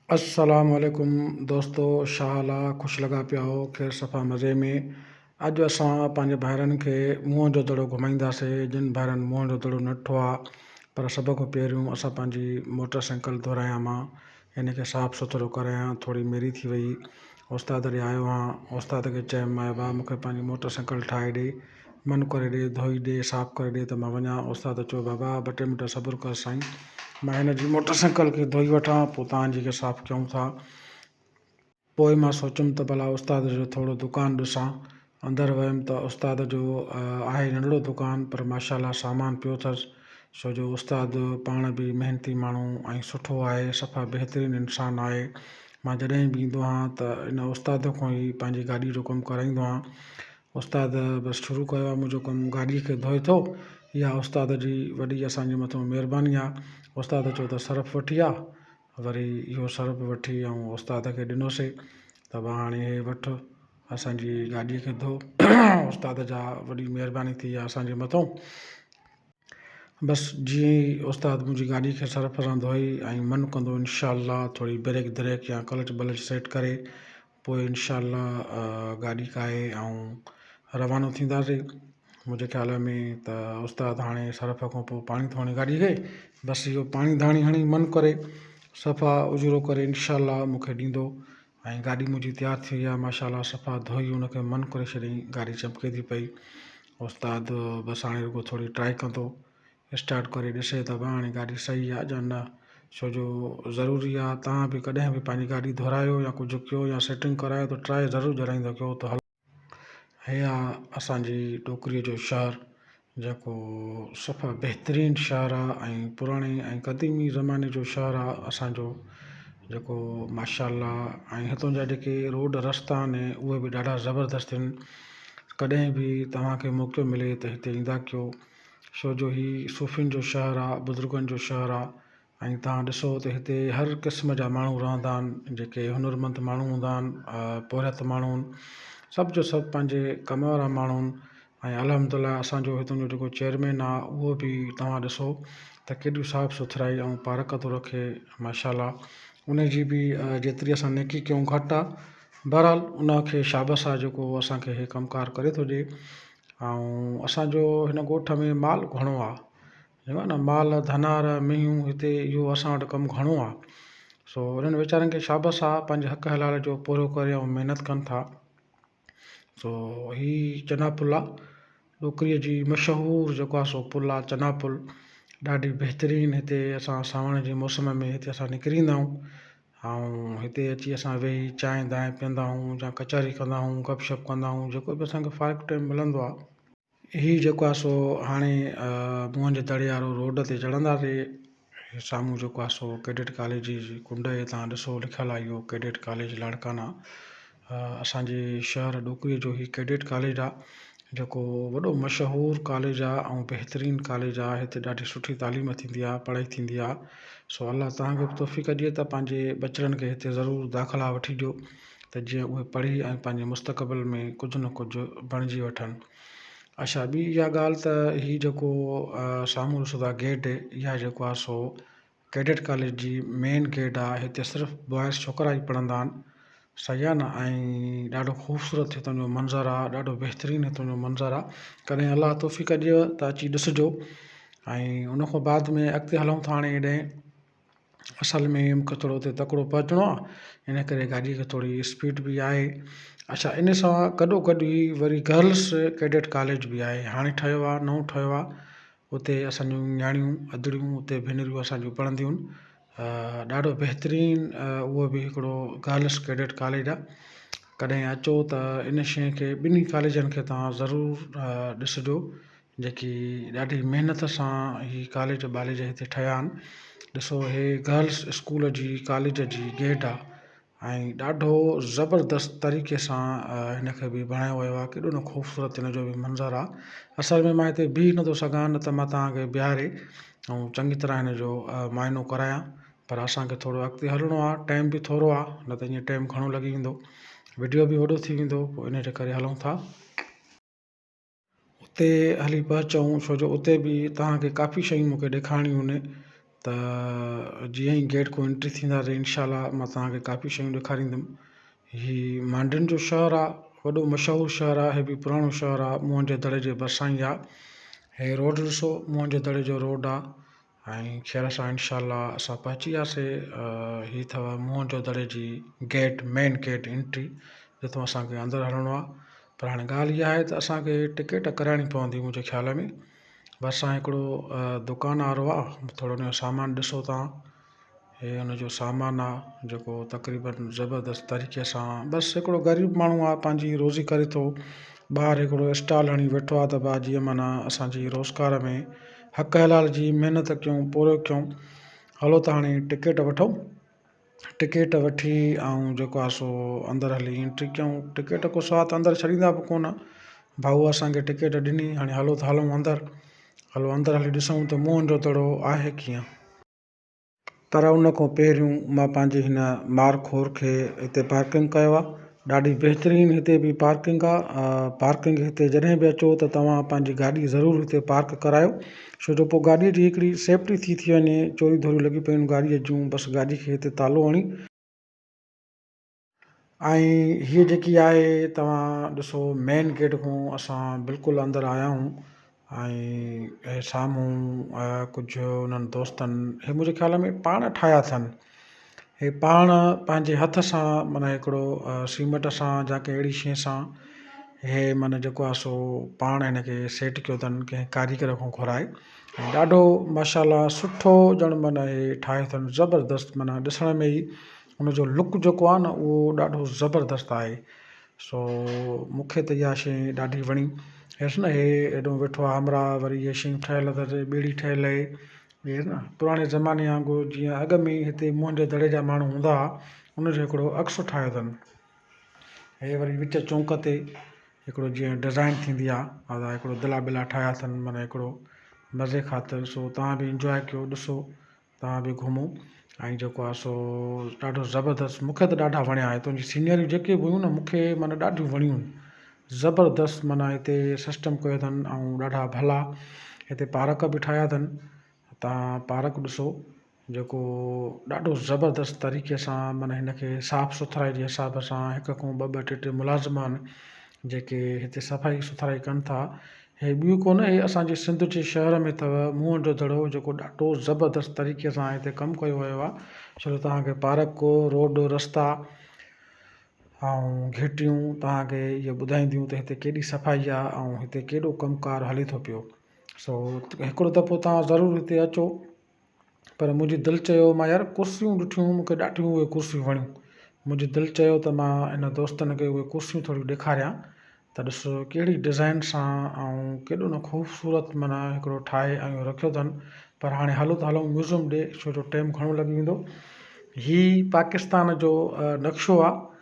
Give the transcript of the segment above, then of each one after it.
अस्सलाम वालेकुम दोस्तो, छा हाल आहे? ख़ुशि लॻा पिया हो, ख़ैर सफ़ा मज़े में। अॼु असां पंहिंजे भाइरनि खे मुंहं जो दड़ो घुमाईंदासीं, जिन भाइरनि मुंहं जो दड़ो न ॾिठो आहे। पर सभ खां पहिरियों असां पंहिंजी मोटरसाइकिल धोरायां मां हिन खे साफ़ु सुथिरो करायां। थोरी मेरी थी वई, उस्ताद ॾे आयो आहियां। उस्ताद खे चयुमि मां भाउ मूंखे पंहिंजी मोटरसाइकिल ठाहे ॾे, मन करे ॾे, धोई ॾे, साफ़ु करे ॾे त मां वञा। उस्ताद चयो बाबा 2-3 मिंट सब्र कर साईं, मां हिन जी मोटरसाइकिल खे धोई वठां, पोइ तव्हांजी खे साफ़ु कयूं था। पोइ मां सोचियुमि त भला उस्ताद जो थोरो दुकानु ॾिसां। अंदरि वियुमि त उस्ताद जो आहे नंढिड़ो दुकानु, पर माशाल्लाह सामान पियो अथसि। छो जो उस्ताद पाण बि महिनती माण्हू ऐं सुठो आहे, सफ़ा बहितरीनु इंसानु आहे। मां जॾहिं बि ईंदो आहियां त इन उस्ताद खां ई पंहिंजी गाॾी जो कमु कराईंदो आहियां। उस्ताद बसि शुरू कयो आहे मुंहिंजो कमु, गाॾीअ खे धोए थो। इहा उस्ताद जी वॾी असांजे मथां महिरबानी आहे। उस्ताद चयो त सर्फ वठी आहे, वरी इहो सर्फ वठी ऐं उस्ताद खे ॾिनोसीं त भाउ हाणे हे वठि असांजी गाॾीअ खे धो। उस्ताद जा वॾी महिरबानी थी आहे असांजे मथां। बसि जीअं ई उस्ताद मुंहिंजी गाॾी खे सर्फ सां धोई ऐं मनु कंदो इंशाअल्लाह थोरी ब्रेक व्रेक या क्लच ब्लच सेट करे, पोइ इंशाअल्लाह गाॾी काए ऐं रवानो थींदासीं। मुंहिंजे ख़्याल में त उस्ताद हाणे सर्फ खां पोइ पाणी थो हणे गाॾी खे, बसि इहो पाणी धाणी हणी मन करे सफ़ा उजरो करे इंशाअल्लाह मूंखे ॾींदो। ऐं गाॾी मुंहिंजी तयारु थी वई आहे माशाअल्लाह, सफ़ा धोई हुनखे मन करे छॾियईं, गाॾी चमके थी पई। उस्ताद बसि हाणे रुॻो थोरी ट्राई कंदो, स्टार्ट करे ॾिसे त भाउ हाणे गाॾी सही आहे या न। छो जो ज़रूरी आहे तव्हां बि कॾहिं बि पंहिंजी गाॾी धोरायो या कुझु कयो या सेटिंग करायो त ट्राई ज़रूरु जराईंदो कयो त हल। हे आहे असांजी टोकरीअ जो शहरु, जेको सफ़ा बहितरीनु शहरु आहे ऐं पुराणे ऐं क़दीमी ज़माने जो शहरु आहे असांजो, जेको माशाअल्लाह। ऐं हितां जा जेके रोड रस्ता आहिनि उहे बि ॾाढा ज़बरदस्त आहिनि। कॾहिं बि तव्हांखे मौक़ो मिले त हिते ईंदा कयो, छो जो हीउ सूफ़ियुनि जो शहरु आहे, बुज़ुर्गनि जो शहरु आहे। ऐं तव्हां ॾिसो त हिते हर क़िस्म जा माण्हू रहंदा आहिनि, जेके हुनरमंद माण्हू हूंदा आहिनि, पोरियत माण्हू आहिनि, सभु जो सभु पंहिंजे कम वारा माण्हू आहिनि। ऐं अल्हम्दुलिल्लाह असांजो हितां जो जेको चेयरमैन आहे उहो बि तव्हां ॾिसो त केॾियूं साफ़ु सुथराई ऐं पारक थो रखे माशाअल्लाह। उन जी बि जेतिरी असां नेकी कयूं घटि आहे। बहरहाल उनखे शाबस आहे जेको असांखे हे कमकार करे थो ॾिए। ऐं असांजो हिन ॻोठ में माल घणो आहे, चइबो आहे न माल धनार मेंहियूं, हिते इहो असां वटि कमु घणो आहे। सो उन्हनि वीचारनि खे शाबस आहे, पंहिंजे हक़ हलाल जो पूरो करे ऐं महिनत कनि था। सो हीउ चना पुल आहे, टोकरीअ जी मशहूरु जेको आहे सो पुल आहे चना पुल। ॾाढी बहितरीनु, हिते असां सावण जे मौसम में हिते असां निकिरी ईंदा आहियूं ऐं हिते अची असां वेही चांहि दांहि पीअंदा आहियूं या कचहरी कंदा आहियूं, गपशप कंदा आहियूं, जेको बि असांखे फाइक टाइम मिलंदो आहे। हीउ जेको आहे सो हाणे मुंहं जे दड़े वारो रोड ते चढ़ंदासीं। साम्हूं जेको आहे सो कैडेट कॉलेज जी कुंड आहे, तव्हां ॾिसो लिखियलु आहे इहो कैडेट कॉलेज लाड़काना। असांजे शहर डोकरीअ जो ही कैडेट कॉलेज आहे, जेको वॾो मशहूरु कॉलेज आहे ऐं बहितरीनु कॉलेज आहे। हिते ॾाढी सुठी तालीम थींदी आहे, पढ़ाई थींदी आहे। सो अलाह तव्हांखे बि तौफ़ीक़ ॾिए त पंहिंजे बचड़नि खे हिते ज़रूरु दाख़िला वठी ॾियो, त जीअं उहे पढ़ी ऐं पंहिंजे मुस्तक़बिल में कुझु न कुझु बणिजी वठनि। अच्छा, ॿी इहा ॻाल्हि त हीउ जेको साम्हूं ॾिसो था गेट, इहा जेको आहे सो कैडेट कॉलेज जी मेन गेट आहे। हिते सिर्फ़ु बॉइज़ छोकिरा ई पढ़ंदा आहिनि, सही आहे न। ऐं ॾाढो ख़ूबसूरत हितां जो मंज़रु आहे, ॾाढो बहितरीनु हितां जो मंज़रु आहे। कॾहिं अलाह तौफ़ीक़ ॾिए त अची ॾिसिजो। ऐं उनखां बाद में अॻिते हलूं था हाणे हेॾे। असल में मूंखे थोरो हुते तकिड़ो पहुचणो आहे, इन करे गाॾीअ खे थोरी स्पीड बि आहे। अच्छा, इन सां गॾो गॾु ई वरी गर्ल्स कैडेट कॉलेज बि आहे, हाणे ठहियो आहे, नओं ठहियो आहे। उते असांजूं न्याणियूं अदड़ियूं उते भेनरियूं असांजूं पढ़ंदियूं आहिनि। ॾाढो बहितरीनु उहो बि हिकिड़ो गर्ल्स कैडेट कॉलेज आहे। कॾहिं अचो त इन शइ खे, ॿिन्ही कॉलेजनि खे तव्हां ज़रूरु ॾिसिजो, जेकी ॾाढी महिनत सां ही कॉलेज ॿालेज हिते ठहिया आहिनि। ॾिसो हे गर्ल्स स्कूल जी कॉलेज जी गेट आहे ऐं ॾाढो ज़बरदस्त तरीक़े सां हिन खे बि बणायो वियो आहे। केॾो न ख़ूबसूरत हिन जो बि मंज़रु आहे। असल में मां हिते बीह नथो सघां, न त मां तव्हांखे बिहारे ऐं चङी तरह हिन जो मुआइनो करायां, पर असांखे थोरो अॻिते हलिणो आहे, टाइम बि थोरो आहे, न त ईअं टाइम घणो लॻी वेंदो, वीडियो बि वॾो थी वेंदो, पोइ इन जे करे हलूं था उते हली पहुचूं। छो जो उते बि तव्हांखे काफ़ी शयूं मूंखे ॾेखारणियूं आहिनि, त जीअं ई गेट को एंट्री थींदासीं इनशाला मां तव्हांखे काफ़ी शयूं ॾेखारींदुमि। हीउ मांडुनि जो शहरु आहे, वॾो मशहूरु शहरु आहे, हे बि पुराणो शहरु आहे, मुंहं जे दड़े जे भरिसां ई आहे। हे रोड ॾिसो, मुंहं जे दड़े जो रोड आहे ऐं खैर सां इनशाला असां पहुची वियासीं। हीअ अथव मुंहं जो दड़े जी गेट, मेन गेट एंट्री, जिथो असांखे अंदरि हलणो आहे। पर हाणे ॻाल्हि इहा आहे त असांखे टिकट कराइणी पवंदी मुंहिंजे ख़्याल में। भरिसां हिकिड़ो दुकान वारो आहे, थोरो हुनजो सामान ॾिसो तव्हां, हे हुनजो सामान आहे जेको तक़रीबन ज़बरदस्त तरीक़े सां, बसि हिकिड़ो ग़रीब माण्हू आहे पंहिंजी रोज़ी करे थो, ॿाहिरि हिकिड़ो स्टॉल हणी वेठो आहे त भाउ जीअं माना असांजी रोज़गार में हक़ हलाल जी महिनत कयूं, पूरो कयूं। हलो त हाणे टिकट वठूं, टिकट वठी ऐं जेको आहे सो अंदरि हली एंट्री कयूं। टिकट को सवादु त अंदरि छॾींदा बि कोन, भाऊ असांखे टिकट ॾिनी, हाणे हलो त हलूं अंदरि। हलो अंदरि हली ॾिसूं त मुंहं जो दड़ो आहे कीअं। पर उन खां पहिरियों मां पंहिंजे हिन मारखोर खे हिते पार्किंग कयो आहे। ॾाढी बहितरीनु हिते बि पार्किंग आहे। पार्किंग हिते जॾहिं बि अचो त तव्हां पंहिंजी गाॾी ज़रूरु हिते पार्क करायो, छो जो पोइ गाॾीअ जी हिकिड़ी सेफ्टी थी वञे। चोरी धोरियूं लॻी पियूं गाॾीअ जूं, बसि गाॾी खे हिते तालो हणी ऐं हीअ जेकी आहे तव्हां ॾिसो, मेन गेट खां असां बिल्कुलु अंदरि आया आहियूं। ऐं हे साम्हूं कुझु उन्हनि दोस्तनि, हे मुंहिंजे ख़्याल में पाण ठाहिया अथनि, हे पाण पंहिंजे हथ सां, माना हिकिड़ो सीमेंट सां या कंहिं अहिड़ी शइ सां, हे माना जेको आहे सो पाण हिन खे सेट कयो अथनि कंहिं कारीगर खां घुराए। ऐं ॾाढो माशाल्लाह सुठो ॼण माना हे ठाहियो अथनि, ज़बरदस्त, माना ॾिसण में ई हुनजो लुक जेको आहे न उहो ॾाढो ज़बरदस्त आहे। सो मूंखे त इहा शइ ॾाढी वणी। हेसि न, हे हेॾो वेठो आहे हमरा, वरी इहे शयूं ठहियल अथसि, ॿेड़ी ठहियल आहे, हे न पुराणे ज़माने वांगुरु जीअं अॻ में हिते मुंहं जे दड़े जा माण्हू हूंदा हुआ, उनजो हिकिड़ो अक्स ठाहियो अथनि। हे वरी विच चौंक ते हिकिड़ो जीअं डिज़ाइन थींदी आहे, हिकिड़ो दिला बिला ठाहिया अथनि, माना हिकिड़ो मज़े ख़ातिर। सो तव्हां बि इंजॉय कयो, ॾिसो, तव्हां बि घुमो ऐं जेको आहे सो ॾाढो ज़बरदस्त। मूंखे त ॾाढा वणिया, हितां जी सीनरियूं जेके बि हुयूं न मूंखे माना ॾाढियूं वणियूं, ज़बरदस्त। माना हिते सिस्टम कयो अथनि ऐं ॾाढा भला। हिते पार्क बि ठाहिया अथनि, तव्हां पार्क ॾिसो जेको ॾाढो ज़बरदस्त तरीक़े सां, माना हिनखे साफ़ सुथराई जे हिसाब सां हिक खां ॿ ॿ टे टे मुलाज़िम आहिनि जेके हिते सफ़ाई सुथराई कनि था। हे ॿियूं कोन, हे असांजे सिंध जे शहर में अथव मुंहं जो दड़ो, जेको ॾाढो ज़बरदस्त तरीक़े सां हिते कमु कयो वियो आहे। छो जो तव्हांखे पार्क, रोड, रस्ता ऐं घिटियूं तव्हांखे इहे ॿुधाईंदियूं त हिते केॾी सफ़ाई आहे ऐं हिते केॾो कमुकारु हले थो पियो। सो हिकिड़ो दफ़ो तव्हां ज़रूरु हिते अचो। पर मुंहिंजी दिलि चयो, मां यार कुर्सियूं ॾिठियूं, मूंखे ॾाढियूं उहे कुर्सियूं वणियूं। मुंहिंजी दिलि चयो त मां हिन दोस्तनि खे उहे कुर्सियूं थोरियूं ॾेखारियां त ॾिसो कहिड़ी डिज़ाइन सां ऐं केॾो न ख़ूबसूरत माना हिकिड़ो ठाहे ऐं रखियो अथनि। पर हाणे हलो त हलूं म्यूज़ियम ॾे, छो जो टाइम घणो लॻी वेंदो। हीउ पाकिस्तान जो नक्शो आहे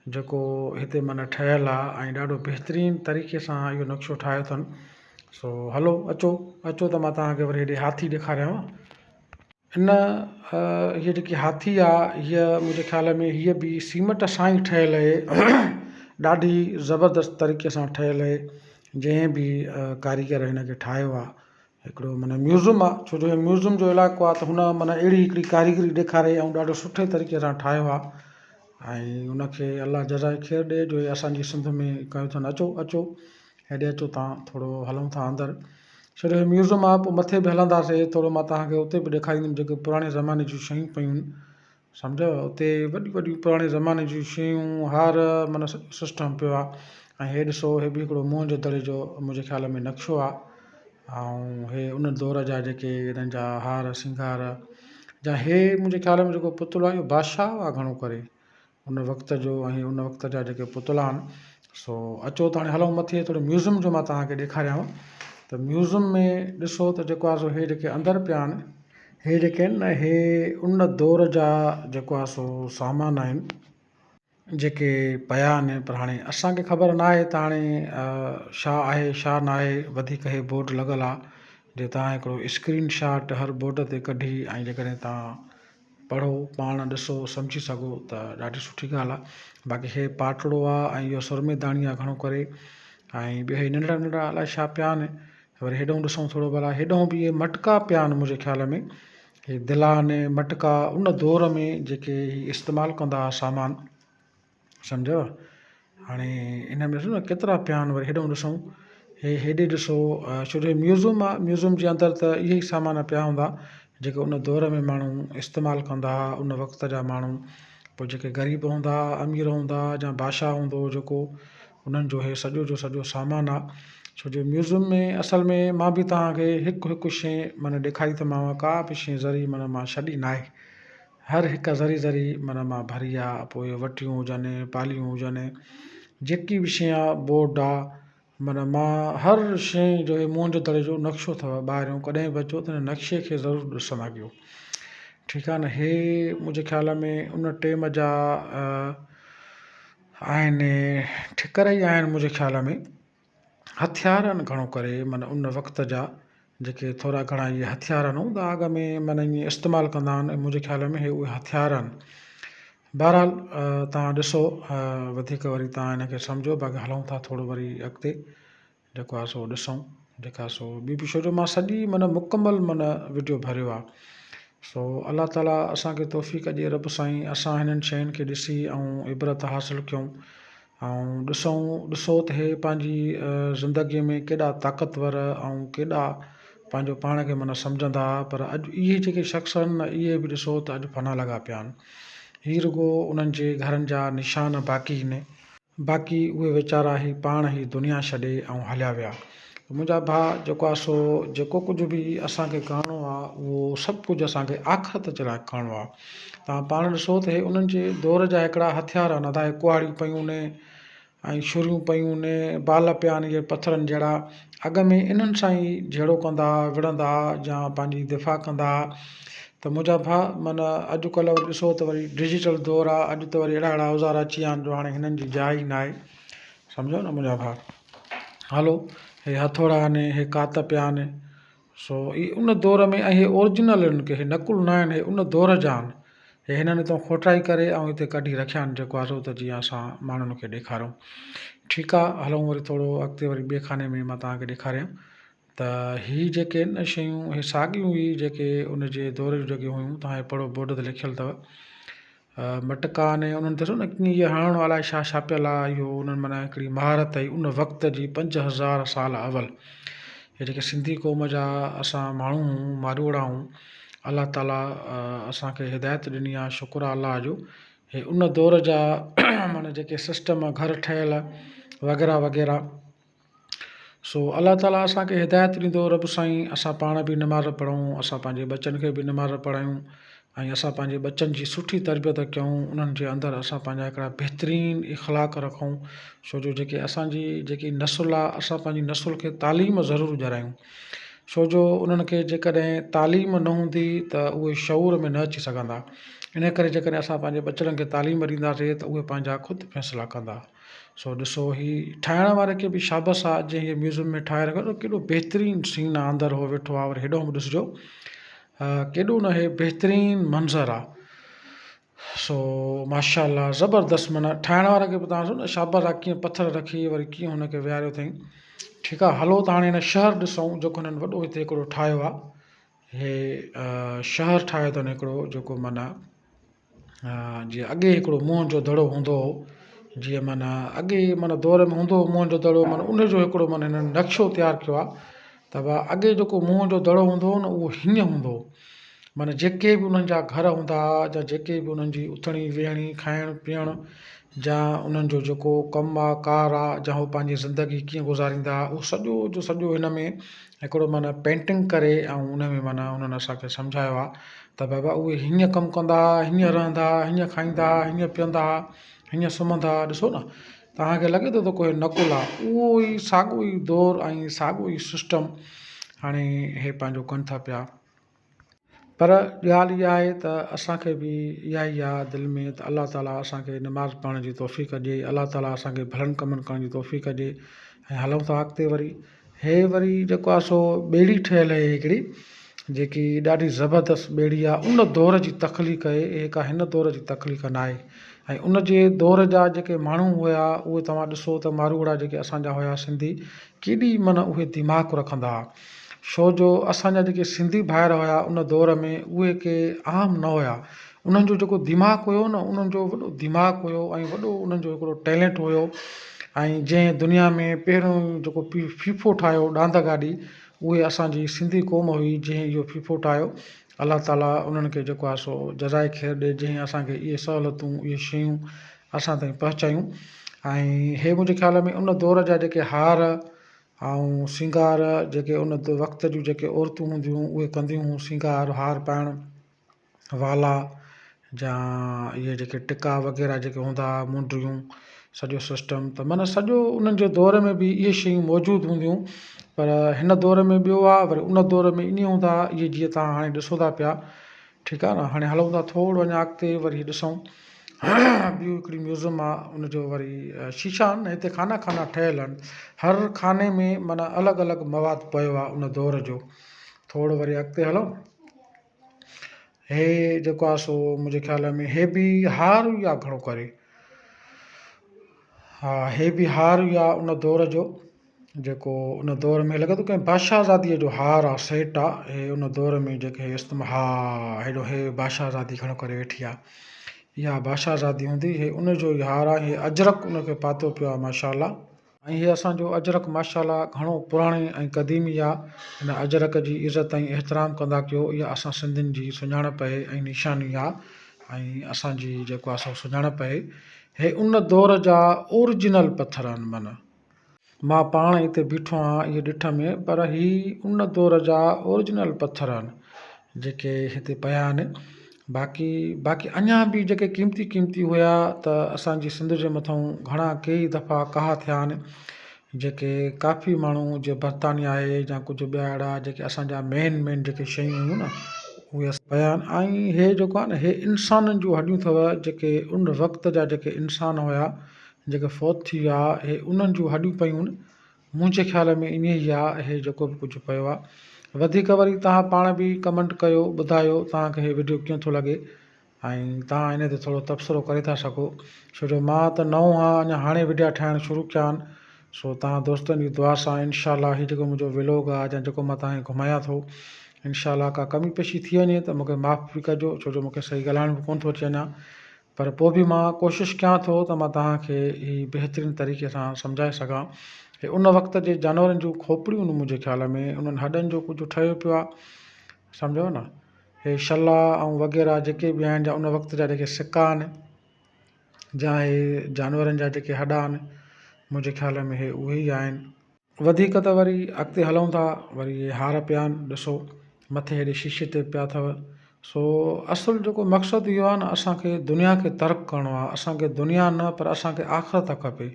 जेको हिते माना ठहियलु आहे ऐं ॾाढो बहितरीनु तरीक़े सां इहो नक्शो ठाहियो अथनि। सो हलो अचो अचो त मां तव्हांखे वरी हेॾे हाथी ॾेखारियांव। हिन हीअ जेकी हाथी आहे, हीअ मुंहिंजे ख़्याल में हीअ बि सीमेंट सां ई ठहियलु आहे, ॾाढी ज़बरदस्त तरीक़े सां ठहियलु आहे। जंहिं बि कारीगर हिन खे ठाहियो आहे, हिकिड़ो माना म्यूज़ियम आहे, छो जो म्यूज़ियम जो इलाइक़ो आहे त हुन माना अहिड़ी हिकिड़ी कारीगरी ॾेखारे ऐं ॾाढो सुठे तरीक़े सां ठाहियो आहे। ऐं उनखे अलाह जज़ाए ख़ैर ॾिए जो असांजी सिंध में कयो अथनि। अचो अचो हेॾे अचो, तव्हां थोरो हलूं था अंदरि, छो जो म्यूज़ियम आहे। पोइ मथे बि हलंदासीं, थोरो मां तव्हांखे उते बि ॾेखारींदुमि जेके पुराणे ज़माने जूं शयूं पियूं आहिनि, सम्झो उते वॾियूं वॾियूं पुराणे ज़माने जूं शयूं, हार, माना सिस्टम पियो आहे। ऐं हे ॾिसो, हे बि हिकिड़ो मुंहं जे दड़े जो मुंहिंजे ख़्याल में नक्शो आहे। ऐं हे उन दौर जा जेके हिननि जा हार सिंगार, जा हे मुंहिंजे ख़्याल में जेको पुतलो आहे इहो बादशाह आहे घणो करे उन वक़्त जो, ऐं उन वक़्त जा जेके पुतला आहिनि। सो अचो त हाणे हलूं मथे, थोरो म्यूज़ियम जो मां तव्हांखे ॾेखारियांव। त म्यूज़ियम में ॾिसो त जेको आहे सो हे जेके अंदरि पिया आहिनि, हे जेके आहिनि न, हे उन दौर जा जेको आहे सो सामान आहिनि जेके पिया आहिनि। पर हाणे असांखे ख़बर न आहे त हाणे छा आहे छा न आहे। वधीक हे बोर्ड लॻल आहे, जे तव्हां हिकिड़ो स्क्रीन शॉट हर बोर्ड ते कढी ऐं जेकॾहिं तव्हां पढ़ो, पाण ॾिसो, सम्झी सघो त ॾाढी सुठी ॻाल्हि आहे। बाक़ी हे पाटड़ो आहे ऐं इहो सुरमेदानी आहे घणो करे, ऐं ॿिया हे नंढड़ा नंढड़ा अलाए छा पिया आहिनि। वरी हेॾो ॾिसूं थोरो भला, हेॾो बि इहे मटका पिया आहिनि मुंहिंजे ख़्याल में। हे दिला ने मटका उन दौर में जेके इस्तेमालु कंदा हुआ सामान, सम्झव। हाणे इन में ॾिसो न केतिरा पिया आहिनि, वरी हेॾो ॾिसूं हेॾे ॾिसो छो जो म्यूज़ियम आहे, म्यूज़ियम जे अंदरि त इहे ई सामान पिया हूंदा जेके उन दौर में माण्हू इस्तेमालु कंदा हुआ, उन वक़्त जा माण्हू। पोइ जेके ग़रीब हूंदा, अमीर हूंदा, या बादशाह हूंदो जेको, उन्हनि जो हे सॼो जो सॼो सामान आहे। छो जो म्यूज़ियम में असल में मां बि तव्हांखे हिकु हिकु शइ माना ॾेखारी थमांव, का बि शइ ज़री माना मां छॾी न आहे, हर हिकु ज़री ज़री माना मां भरी आहे। पोइ वटियूं हुजनि, पालियूं हुजनि, जेकी बि शइ आहे, बोर्ड आहे, माना मां हर शइ जो मुंहिंजे दड़े जो नक्शो अथव ॿाहिरियों, कॾहिं बि अचो त हिन नक्शे खे ज़रूरु ॾिसंदा कयो, ठीकु आहे न। हे मुंहिंजे ख़्याल में उन टेम जा आहिनि, ठिकर ई आहिनि मुंहिंजे ख़्याल में, हथियार आहिनि घणो करे, माना उन वक़्त जा जेके थोरा घणा इहे हथियार न हूंदा अॻ में, माना ईअं इस्तेमालु कंदा आहिनि, मुंहिंजे ख़्याल में हे उहे हथियार आहिनि। बहरहाल तव्हां ॾिसो, वधीक वरी तव्हां हिनखे सम्झो, बाक़ी हलूं था थोरो वरी अॻिते जेको आहे सो ॾिसूं, जेका सो ॿी बि, छो जो मां सॼी माना मुकमल माना वीडियो भरियो आहे। सो अलाह ताला असांखे तौफ़ीक़ ॾिए, रब साईं, असां हिननि शयुनि खे ॾिसी ऐं इबरत हासिलु कयूं, ऐं ॾिसो त हे पंहिंजी ज़िंदगीअ में केॾा ताक़तवर ऐं केॾा पंहिंजो पाण खे माना सम्झंदा। पर अॼु इहे जेके शख़्स आहिनि न, इहे बि ॾिसो त अॼु फना लॻा पिया आहिनि, हीअ रुॻो उन्हनि जे घरनि जा निशान बाक़ी आहिनि, बाक़ी उहे वीचारा ई पाण ई दुनिया छॾे ऐं हलिया विया। मुंहिंजा भाउ जेको आहे सो जेको कुझु बि असांखे करिणो आहे, उहो सभु कुझु असांखे आख़िरत जे लाइ करिणो आहे। तव्हां पाण ॾिसो त हे उन्हनि जे दौर जा हिकिड़ा हथियार आहिनि, अदा कुहाड़ियूं पयूं आहिनि ऐं छुरियूं पयूं आहिनि, बाल पिया आहिनि इहे पथरनि जहिड़ा, अॻ में इन्हनि सां ई जहिड़ो कंदा, विढ़ंदा या पंहिंजी दिफ़ा कंदा। त मुंहिंजा भाउ माना अॼुकल्ह वरी ॾिसो त वरी डिजिटल दौरु आहे, अॼु त वरी अहिड़ा अहिड़ा औज़ार अची विया आहिनि जो हाणे हिननि जी जाइ न आहे, सम्झो न मुंहिंजा भाउ। हलो, हे हथोड़ा आहिनि, हे कात पिया आहिनि, सो ई उन दौर में, ऐं हे ओरिजिनल आहिनि, के हे नकुल न आहिनि, हे उन दौर जा आहिनि, हे हिननि हितां खोटाई करे ऐं हिते कढी रखिया आहिनि, जेको आहे सो त जीअं असां माण्हुनि खे ॾेखारूं। ठीकु आहे, हलूं वरी थोरो अॻिते, वरी ॿिए खाने में मां तव्हांखे ॾेखारियां त हीअ जेके न शयूं, हे साॻियूं हुई जेके उन जे दौर जूं जेके हुयूं, तव्हां पढ़ो बोर्ड ते लिखियलु अथव मटका ने, उन्हनि ॾिसो न कीअं इहे हणण वाला छा छापियल आहे, इहो उन्हनि माना हिकिड़ी महारत आई उन वक़्त जी 5000 साल अवल। हे जेके सिंधी क़ौम जा असां माण्हू हूं, मारवाड़ा हूं, अलाह ताला असांखे हिदायत ॾिनी आहे, शुक्र आहे अलाह जो। हे उन दौर जा माना जेके सिस्टम घर ठहियल वग़ैरह वग़ैरह, सो अलाह ताला असांखे हिदायत ॾींदो, रब साईं, असां पाण बि नमाज़ पढ़ूं, असां पंहिंजे बचनि खे बि नमाज़ पढ़ायूं, ऐं असां पंहिंजे बचनि जी सुठी तरबियत कयूं, उन्हनि जे अंदरि असां पंहिंजा हिकिड़ा बहितरीनु इख़लाक़ रखूं। छो जो जेके असांजी जेकी नसुल आहे, असां पंहिंजी नसुल खे तालीम ज़रूरु ॾियारायूं, छो जो उन्हनि खे जेकॾहिं तालीम न हूंदी त उहे शऊर में न अची सघंदा। इन करे जेकॾहिं असां पंहिंजे बचड़नि खे तालीम ॾींदासीं त उहे पंहिंजा ख़ुदि फ़ैसिला कंदा। सो ॾिसो, हीअ ठाहिण वारे खे बि शाबस आहे, जंहिं हीअ म्यूज़ियम में ठाहे रखियो, केॾो बहितरीनु सीन आहे, अंदरि उहो वेठो आहे, वरी हेॾो बि ॾिसिजो केॾो न हे बहितरीनु मंज़रु आहे। सो माशाअल्लाह ज़बरदस्त, माना ठाहिण वारे खे बि तव्हां ॾिसो न शाबाश आहे, कीअं पथर रखी वरी कीअं हुनखे विहारियो अथई। ठीकु आहे, हलो त हाणे हिन शहरु ॾिसूं जेको हिननि वॾो हिते हिकिड़ो ठाहियो आहे, हे शहरु ठाहियो अथनि हिकिड़ो, जेको माना जीअं अॻे हिकिड़ो मुंहं जो दड़ो हूंदो हो, जीअं माना अॻे माना दौर में हूंदो हो मुंहं जो दड़ो, माना उनजो हिकिड़ो माना हिननि नक्शो तयारु कयो आहे। त भाउ अॻे जेको मुंहं जो दड़ो हूंदो हो न, उहो हीअं हूंदो हो, माना जेके बि उन्हनि जा घर हूंदा हुआ, या जेके बि उन्हनि जी उथणी वेहणी खाइणु पीअणु, या उन्हनि जो जेको कमु आहे, कार आहे, या उहो पंहिंजी ज़िंदगी कीअं गुज़ारींदा, उहो सॼो जो सॼो हिन में हिकिड़ो माना पेंटिंग करे ऐं उन में माना उन्हनि असांखे सम्झायो आहे त बाबा उहे हीअं कमु कंदा, हीअं रहंदा, हीअं खाईंदा, हीअं पीअंदा, हीअं सुम्हंदा। ॾिसो न, तव्हांखे लॻे थो त कोई नकुल आहे, उहो ई साॻियो ई दौरु ऐं साॻियो ई सिस्टम हाणे हे पंहिंजो कनि था पिया। पर ॻाल्हि इहा आहे त असांखे बि इहा ई आहे दिलि में त अलाह ताला असांखे नमाज़ पढ़ण जी तौफ़ीक़ ॾिए, अलाह ताला असांखे भलनि कमनि करण जी तौफ़ीक़ ॾिए। ऐं हलूं था अॻिते, वरी जेको आहे सो ॿेड़ी ठहियल आहे हिकिड़ी, जेकी ॾाढी ज़बरदस्त ॿेड़ी आहे, उन दौर जी तख़लीक़ आहे, हे का हिन दौर जी तख़लीक़ न आहे। ऐं उन जे दौर जा जेके माण्हू हुआ, उहे तव्हां ॾिसो त मारवाड़ा जेके असांजा हुआ सिंधी, केॾी माना उहे दिमाग़ रखंदा हुआ। छो जो असांजा जेके सिंधी भाइर हुया उन दौर में उहे के आम न हुया। उन्हनि जो जेको दिमाग़ु हुयो न, उन्हनि जो वॾो दिमाग़ु हुयो ऐं वॾो उन्हनि जो हिकिड़ो टैलेंट हुयो। ऐं जंहिं दुनिया में पहिरियों जेको फीफो ठाहियो ॾांद गाॾी, उहे असांजी सिंधी क़ौम हुई जंहिं इहो फीफो ठाहियो। अलाह ताला उन्हनि खे जेको आहे सो जज़ाए ख़ैर ॾे, जंहिं असांखे इहे सहूलियतूं इहे शयूं असां ताईं पहुचायूं। ऐं हे मुंहिंजे ख़्याल में उन दौर जा जेके हार ऐं सिंगार जेके उन वक़्त जूं जेके औरतूं हूंदियूं उहे कंदियूं हुयूं, सिंगार हार पाइणु, वाला जा इहे जेके टिका वग़ैरह जेके हूंदा हुआ, मुंडियूं, सॼो सिस्टम। त माना सॼो उन्हनि जे दौर में बि इहे शयूं मौजूदु हूंदियूं। पर हिन दौर में ॿियो आहे, वरी उन दौर में इन हूंदा इहे जीअं तव्हां हाणे ॾिसो था पिया। ठीकु आहे न। हाणे हलूं था थोरो अञा अॻिते वरी ॾिसूं। ॿियूं हिकिड़ी म्यूज़ियम आहे, उनजो वरी शीशा आहिनि हिते, खाना खाना ठहियल आहिनि। हर खाने में माना अलॻि अलॻि मवादु पियो आहे उन दौर जो। थोरो वरी अॻिते हलूं। हे जेको आहे सो मुंहिंजे ख़्याल में हे बि हार हुई आहे घणो करे। हा, हे बि हार हुई आहे उन दौर जो, जेको उन दौर में लॻे थो कंहिं बादशाहज़ादीअ जो हार आहे, सेट आहे। हे उन दौर में जेके इस्तेमालु, हा हेॾो हे बादशाहज़ादी घणो करे वेठी आहे, इहा बादशाहज़ादी हूंदी। हे उनजो ई हार आहे। हे अजरक उनखे पातो पियो आहे माशाअल्लाह। ऐं हे असांजो अजरक माशाअल्लाह घणो पुराणे ऐं क़दीमी आहे। हिन अजरक जी इज़त ऐं एहतराम कंदा कयो, इहा असां सिंधियुनि जी सुञाणप आहे ऐं निशानी आहे ऐं असांजी जेको आहे सो सुञाणप आहे। हे उन दौर जा ओरिजिनल पथर आहिनि। माना मां पाण हिते बीठो आहियां इहे ॾिठ में, पर ही उन दौर जा ओरिजिनल पथर आहिनि जेके हिते पिया आहिनि। बाक़ी अञा बि जेके क़ीमती क़ीमती हुया त असांजी सिंध जे मथां घणा कई दफ़ा कहा थिया आहिनि, जेके काफ़ी माण्हू जीअं बर्तानिया आहे या कुझु ॿिया अहिड़ा जेके असांजा मेन जेके शयूं हुयूं न, उहे पिया आहिनि। ऐं हे जेको आहे न, हे इंसाननि जूं हॾियूं अथव, जेके उन वक़्त जा जेके इंसान हुया जेके फौत थी विया, हे उन्हनि जूं हॾियूं पियूं आहिनि। मुंहिंजे ख़्याल में ईअं ई आहे हे जेको बि कुझु पियो आहे। वधीक वरी तव्हां पाण बि कमेंट कयो, ॿुधायो तव्हांखे हे वीडियो कीअं थो लॻे ऐं तव्हां इन ते थोरो तबसरो करे था सघो। छो जो मां त नओं आहियां, अञा हाणे वीडियो ठाहिणु शुरू कया आहिनि। सो तव्हां दोस्तनि जी दुआ सां इनशाला हीउ जेको मुंहिंजो व्लॉग आहे या जेको मां तव्हांखे घुमायां थो, इनशाला का कमी पेशी थी वञे त मूंखे माफ़ बि कजो, छो जो मूंखे सही ॻाल्हाइण बि कोन थो अचे अञा। पर पोइ बि मां कोशिशि कयां थो त मां तव्हांखे हीउ बहितरीनु तरीक़े सां सम्झाए सघां। हे उन वक़्त जे जानवरनि जूं खोपड़ियूं आहिनि मुंहिंजे ख़्याल में, उन्हनि हॾनि जो कुझु ठहियो पियो आहे, सम्झो न। हे शला ऐं वग़ैरह जेके बि आहिनि, जा उन वक़्त जा जेके सिक्का आहिनि, जा हे जानवरनि जा जेके हॾा आहिनि, मुंहिंजे ख़्याल में हे उहे ई आहिनि। वधीक त वरी अॻिते हलूं था, वरी हे हार पिया आहिनि, ॾिसो मथे हेॾे शीशे ते पिया अथव। सो असुलु जेको मक़सदु इहो आहे न, असांखे दुनिया खे तर्क करिणो आहे। असांखे दुनिया न, पर असांखे आख़िरत खपे।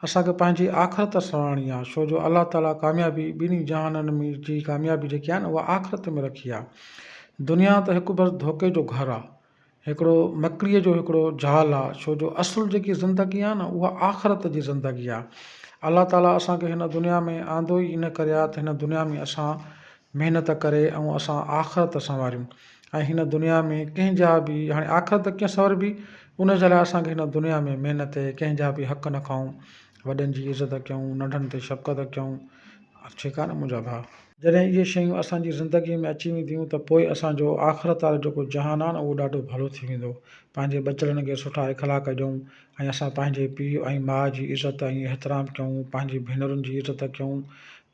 असांखे पंहिंजी आख़िरत सवारणी आहे, छो जो अलाह ताला कामयाबी ॿिन्ही जहाननि में जी कामयाबी जेकी आहे न, उहा आख़िरत में रखी आहे। दुनिया त हिकु बसि धोखे जो घरु आहे, हिकिड़ो मकड़ीअ जो हिकिड़ो ज़ाल आहे। छो जो असुलु जेकी ज़िंदगी आहे न, उहा आख़िरत जी ज़िंदगी आहे। अलाह ताला असांखे हिन दुनिया में आंदो ई इन करे आहे त हिन दुनिया में असां महिनत करे ऐं असां आख़िरत संवारियूं। ऐं हिन दुनिया में कंहिंजा बि हाणे आख़िरत कीअं संवरबी, उन जे लाइ असांखे हिन दुनिया में महिनत आहे। कंहिंजा बि हक़ न खाऊं, वॾनि जी इज़त कयूं, नंढनि ते शफ़क़त कयूं। ठीकु आहे न मुंहिंजा भाउ। जॾहिं इहे शयूं असांजी ज़िंदगीअ में अची वेंदियूं त पोइ असांजो आख़िरत वारो जेको जहान आहे न, उहो ॾाढो भलो थी वेंदो। पंहिंजे बचड़नि खे सुठा इख़लाक़ ॾियूं ऐं असां पंहिंजे पीउ ऐं माउ जी इज़त ऐं एहतराम कयूं, पंहिंजी भेनरुनि जी इज़त कयूं,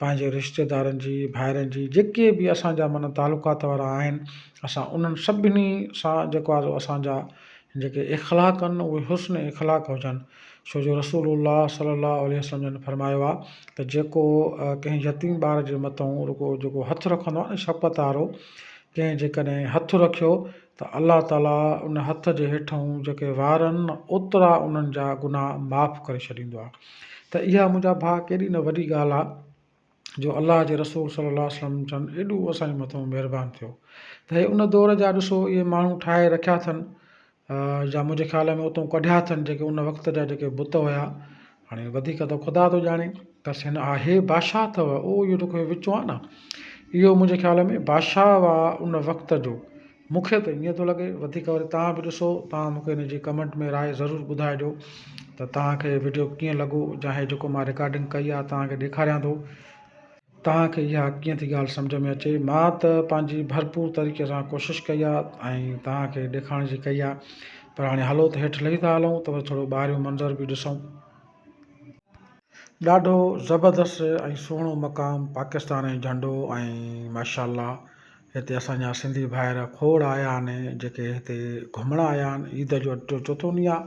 पंहिंजे रिश्तेदारनि जी, भाइरनि जी, जेके बि असांजा माना तालुकात वारा आहिनि, असां उन्हनि सभिनी सां जेको आहे असांजा जेके इख़लाक़ आहिनि उहे हुस्न इख़लाक़ हुजनि। छो जो रसूलुल्लाह सल्लल्लाहु अलैहि वसल्लम जन फरमायो आहे त जेको कंहिं यतीम ॿार जे मथां रुॻो जेको हथु रखंदो आहे न, शफ़क़त वारो, कंहिं जेकॾहिं हथु रखियो त अलाह ताला उन हथ जे हेठां जेके वार आहिनि न, ओतिरा उन्हनि जा गुनाह माफ़ु करे छॾींदो आहे। त इहा मुंहिंजा भाउ केॾी न वॾी ॻाल्हि आहे जो अलाह जे रसूल सल्लल्लाहु अलैहि वसल्लम जन एॾो असांजे मथां महिरबानी थियो। त हे उन दौर जा ॾिसो इहे माण्हू ठाहे रखिया अथनि, या मुंहिंजे ख़्याल में उतां कढिया अथनि जेके उन वक़्त जा जेके बुत हुया। हाणे वधीक त ख़ुदा थो ॼाणे। त हिन हा हे बादशाह अथव, उहो इहो जेको विचो आहे न, इहो मुंहिंजे ख़्याल में बादशाह आहे उन वक़्त जो। मूंखे त ईअं थो लॻे। वधीक वरी तव्हां बि ॾिसो, तव्हां मूंखे हिन जी कमेंट में राय ज़रूरु ॿुधाइजो त तव्हांखे वीडियो कीअं लॻो, या हे जेको मां रिकॉर्डिंग कई आहे तव्हांखे ॾेखारियां थो। तव्हांखे इहा कीअं थी ॻाल्हि सम्झ में अचे। मां त पंहिंजी भरपूर तरीक़े सां कोशिशि कई आहे ऐं तव्हांखे ॾेखारण जी कई आहे, पर हाणे हलो त हेठि लही था हलूं त वरी थोरो ॿाहिरियों मंज़र बि ॾिसूं। ॾाढो ज़बरदस्त ऐं सुहिणो मक़ाम, पाकिस्तान जो झंडो ऐं माशाअल्लाह हिते असांजा सिंधी भाइर खोड़ आया आहिनि जेके हिते घुमण आया आहिनि। ईद जो चोथों ॾींहुं आहे,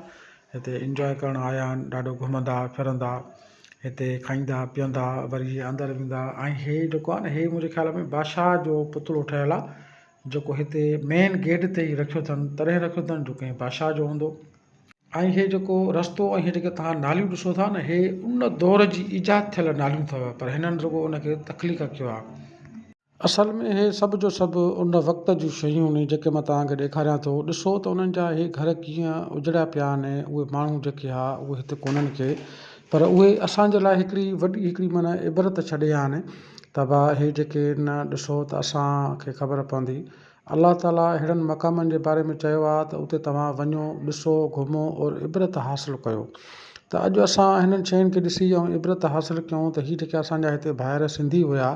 हिते इंजॉय करण आया आहिनि, ॾाढो घुमंदा फिरंदा, हिते खाईंदा पीअंदा, वरी अंदरि वेंदा। ऐं हे जेको आहे न, हे मुंहिंजे ख़्याल में बादशाह जो पुतलो ठहियलु आहे जेको हिते मेन गेट ते ई रखियो अथनि, तॾहिं रखियो अथनि जो कंहिं बादशाह जो हूंदो। ऐं हे जेको रस्तो ऐं हे जेके तव्हां नालियूं ॾिसो था न, हे उन दौर जी ईजाद थियल नालियूं अथव, पर हिननि रुगो उनखे तख़लीक़ कयो आहे। असल में हे सभु जो सभु उन वक़्त जूं शयूं आहिनि जेके मां तव्हांखे ॾेखारियां थो। ॾिसो त उन्हनि जा हे घर कीअं उजड़िया पिया आहिनि, उहे माण्हू जेके आहे उहे हिते कोन्हनि के, पर उहे असांजे लाइ हिकिड़ी वॾी हिकिड़ी माना इबरत छॾे विया आहिनि त भाउ हे जेके न ॾिसो त असांखे ख़बर पवंदी। अलाह ताला अहिड़नि मक़ामनि जे बारे में चयो आहे त उते तव्हां वञो, ॾिसो, घुमो और इबरत हासिलु कयो। त अॼु असां हिननि शयुनि खे ॾिसी ऐं इबरत हासिलु कयूं त हीअ जेके असांजा हिते ॿाहिरि सिंधी हुआ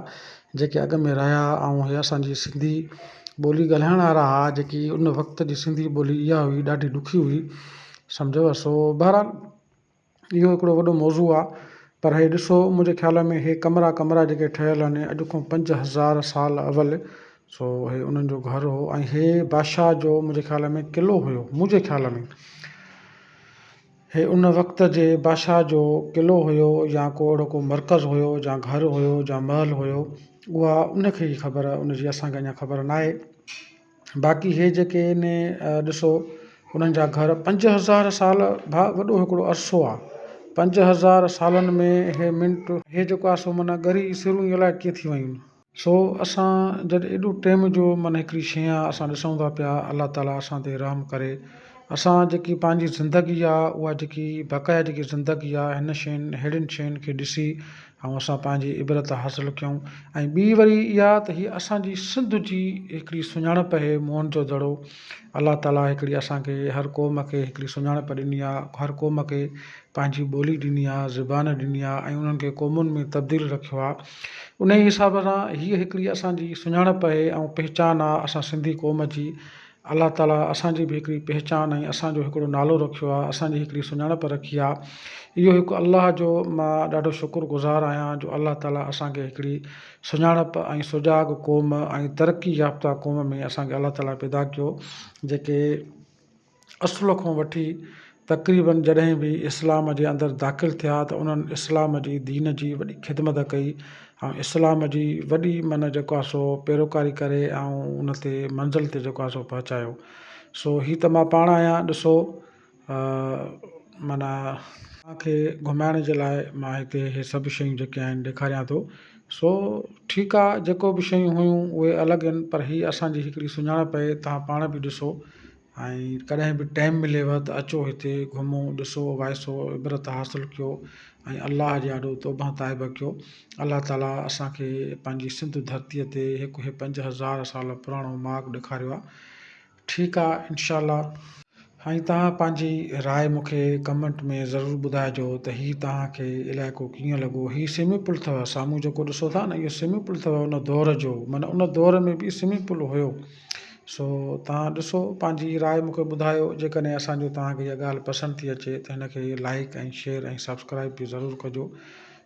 जेके अॻ में रहिया ऐं हे असांजी सिंधी ॿोली ॻाल्हाइण वारा हुआ, जेकी उन वक़्त जी सिंधी ॿोली इहा हुई, ॾाढी ॾुखी हुई सम्झो। सो बहरहाल इहो हिकिड़ो वॾो मौज़ू आहे। पर हे ॾिसो, मुंहिंजे ख़्याल में हे कमरा कमरा जेके ठहियल आहिनि अॼु खां 5000 साल अवल, सो हे उन्हनि जो घर हो। ऐं हे बादशाह जो मुंहिंजे ख़्याल में क़िलो हुयो, मुंहिंजे ख़्याल में हे उन वक़्त जे बादशाह जो क़िलो हुयो या को अहिड़ो को मर्कज़ हुयो या घर हुयो या महल हुयो, उहा उनखे ई ख़बर, उनजी असांखे अञा ख़बर न आहे। बाक़ी हे जेके ने ॾिसो उन्हनि जा घर 5000 साल, भाउ वॾो हिकिड़ो अरसो आहे। 5000 सालनि में हे मिंट, हे जेको आहे सो माना ॻरी सिरूं अलाए कीअं थी वियूं। सो असां जॾहिं एॾो टाइम जो माना हिकिड़ी शइ आहे असां ॾिसूं था पिया, अलाह ताला असां ते रहम करे। असां जेकी पंहिंजी ज़िंदगी आहे उहा जेकी बक़ाया जेकी ज़िंदगी आहे, हिन शयुनि अहिड़ियुनि शयुनि खे ॾिसी ऐं असां पंहिंजी इबरत हासिलु कयूं। ऐं ॿी वरी इहा त हीअ असांजी सिंध जी हिकिड़ी सुञाणप आहे, मोहन जो दड़ो। अलाह ताला हिकिड़ी असांखे हर क़ौम खे हिकिड़ी सुञाणप ॾिनी आहे, हर क़ौम खे पंहिंजी ॿोली ॾिनी आहे, ज़ुबान ॾिनी आहे ऐं उन्हनि खे क़ौमुनि में तब्दील रखियो आहे। उन ई हिसाब सां हीअ हिकिड़ी असांजी सुञाणप आहे ऐं पहचान आहे असां सिंधी क़ौम जी। अलाह ताला असांजी बि हिकिड़ी पहचान ऐं असांजो हिकिड़ो नालो रखियो आहे, असांजी हिकिड़ी सुञाणप रखी आहे। इहो हिकु अलाह जो मां ॾाढो शुक्रगुज़ारु आहियां जो अलाह ताला असांखे हिकिड़ी सुञाणप ऐं सुजाॻ क़ौम ऐं तरक़ी याफ़्ता क़ौम में असांखे अलाह ताला पैदा कयो, जेके असुल खां वठी तक़रीबन जॾहिं बि इस्लाम जे अंदरि दाख़िलु थिया त उन्हनि इस्लाम जी दीन जी वॾी ख़िदमत कई ऐं इस्लाम जी वॾी माना जेको आहे सो पैरोकारी करे ऐं उन ते मंज़िल ते जेको आहे सो पहुचायो। सो हीअ त मां पाण आहियां, ॾिसो माना तव्हांखे घुमाइण जे लाइ मां हिते हे सभु शयूं जेके आहिनि ॾेखारियां थो। सो ठीकु आहे, जेको बि शयूं हुयूं उहे अलॻि आहिनि, पर हीअ असांजी हिकिड़ी सुञाणप आहे। तव्हां पाण बि ॾिसो ऐं कॾहिं बि टाइम मिलेव त अचो हिते घुमो, ॾिसो, वाइसो, इबरत हासिलु कयो ऐं अलाह जे ॾाढो तौबा ताइब कयो। अलाह ताला असांखे पंहिंजी सिंध धरतीअ ते हिकु 5000 साल पुराणो माॻु ॾेखारियो आहे। ठीकु आहे, इनशा अल्लाह। ऐं तव्हां पंहिंजी राय मूंखे कमेंट में ज़रूरु ॿुधाइजो त हीअ तव्हांखे इलाइक़ो कीअं लॻो। हीअ स्विमिंग पूल अथव, साम्हूं जेको ॾिसो था न, इहो स्विमिंग पूल अथव उन दौर जो, माना उन दौर में बि स्विमिंग पूल हुयो। सो तव्हां ॾिसो, पंहिंजी राय मूंखे ॿुधायो। जेकॾहिं असांजो तव्हांखे इहा ॻाल्हि पसंदि थी अचे त हिनखे लाइक ऐं शेयर ऐं सब्सक्राइब बि ज़रूरु कजो।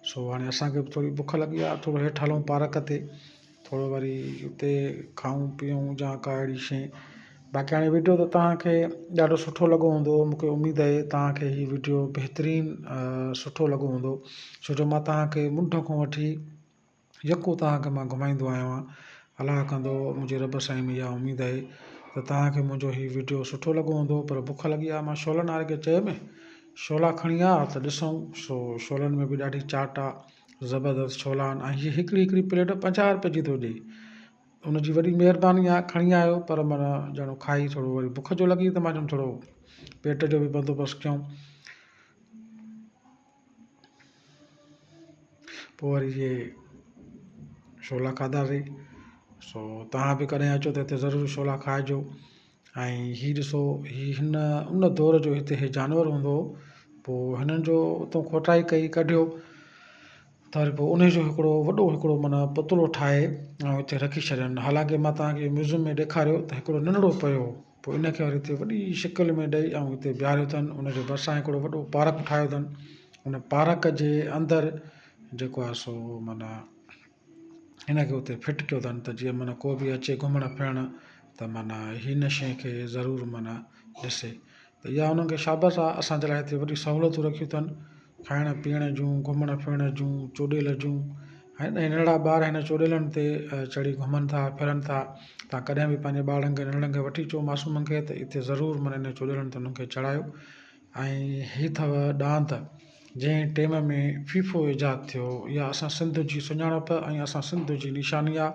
सो हाणे असांखे बि थोरी बुख लॻी आहे, थोरो हेठि हलूं पार्क ते, थोरो वरी उते खाऊं पीऊं या का अहिड़ी शइ। बाक़ी हाणे वीडियो त तव्हांखे ॾाढो सुठो लॻो हूंदो, मूंखे उमेदु आहे तव्हांखे हीअ वीडियो बहितरीनु सुठो लॻो हूंदो, छो जो मां तव्हांखे मुंड खां वठी यको तव्हांखे मां घुमाईंदो आहियां। अलाह कंदो, मुंहिंजे रब साईं में इहा उमेदु आहे त तव्हांखे मुंहिंजो हीअ वीडियो सुठो लॻो हूंदो। पर बुख लॻी आहे, मां शोलनि वारे खे चयोमांइ शोला खणी आ त ॾिसूं। सो शोलनि में बि ॾाढी चाट आहे, ज़बरदस्त छोला आहिनि ऐं हीअ हिकिड़ी हिकिड़ी प्लेट 50 रुपए जी थो ॾिए। उनजी वॾी महिरबानी आहे, खणी आयो। पर माना ॼणो खाई थोरो वरी बुख जो लॻी त मां चयुमि थोरो पेट जो बि बंदोबस्तु कयूं। पोइ वरी इहे छोला खाधासीं। सो तव्हां बि कॾहिं अचो त हिते ज़रूरु छोला खाइजो। ऐं हीअ ॾिसो, हीअ हिन उन दौर जो हिते हे जानवर हूंदो। पोइ हिननि जो उतां खोटाई कई, कढियो, त वरी पोइ उनजो हिकिड़ो वॾो हिकिड़ो माना पुतलो ठाहे ऐं हिते रखी छॾनि। हालांकि मां तव्हांखे म्यूज़ियम में ॾेखारियो त हिकिड़ो नंढिड़ो पियो हो, पोइ इनखे वरी हिते वॾी शिकिल में ॾेई ऐं हिते बीहारियो अथनि। उनजे भरिसां हिकिड़ो वॾो पार्क ठाहियो अथनि। उन पार्क जे अंदरि जेको आहे सो माना हिनखे उते फिट कयो अथनि त जीअं माना को बि अचे घुमणु फिरणु त माना हिन शइ खे ज़रूरु माना ॾिसे। त इहा उन्हनि खे शाबस आहे। असांजे लाइ हिते वॾी सहूलियतूं रखियूं अथनि, खाइण पीअण जूं, घुमण फिरण जूं, चोडेल जूं। ऐं नंढड़ा ॿार हिन चोडेलनि ते चढ़ी घुमनि था फिरनि था। तव्हां कॾहिं बि पंहिंजे ॿारनि खे नंढड़नि खे वठी अचो मासूमनि खे त हिते ज़रूरु माना हिन चोडेलनि ते उन्हनि खे चढ़ायो। ऐं हीअ अथव ॾांद, जंहिं टेम में फीफो ईजादु थियो। इहा असां सिंध जी सुञाणप ऐं असां सिंध जी निशानी आहे।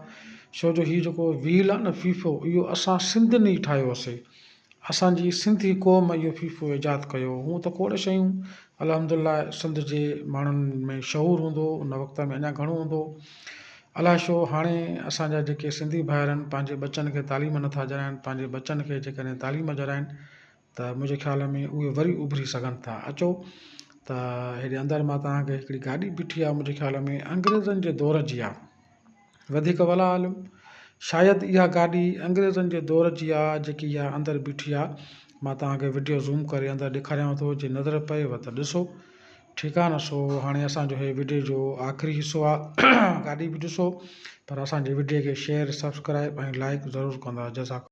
छो जो हीअ जेको व्हील आहे न फीफो, इहो असां सिंधियुनि ई ठाहियो हुयोसीं। असांजी सिंधी क़ौम इहो फीफो ईजादु कयो। हूअं त खोड़ शयूं अल्हम्दुलिल्लाह सिंध जे माण्हुनि में शहूरु हूंदो, उन वक़्त में अञा घणो हूंदो। अलाए छो हाणे असांजा जेके सिंधी भाउर आहिनि पंहिंजे बचनि खे तालीम नथा ॾियाराइनि, पंहिंजे बचनि खे जेकॾहिं तालीम ॾियाराइनि त मुंहिंजे ख़्याल में उहे वरी उभरी सघनि था। अचो त हेॾे अंदरि मां तव्हांखे हिकिड़ी गाॾी बीठी आहे, मुंहिंजे ख़्याल में अंग्रेज़नि जे दौर जी आहे। वधीक वला आलिम शायदि इहा गाॾी अंग्रेज़नि जे दौर जी आहे जेकी इहा अंदरि बीठी आहे। मां तव्हांखे वीडियो ज़ूम करे अंदरि ॾेखारियांव थो, जे नज़र पएव त ॾिसो, ठीकु आहे न। सो हाणे असांजो हे वीडियो जो आख़िरी हिसो आहे। गाॾी बि ॾिसो, पर असांजे वीडियो खे शेयर सब्सक्राइब ऐं लाइक ज़रूरु कंदा। जज़ाक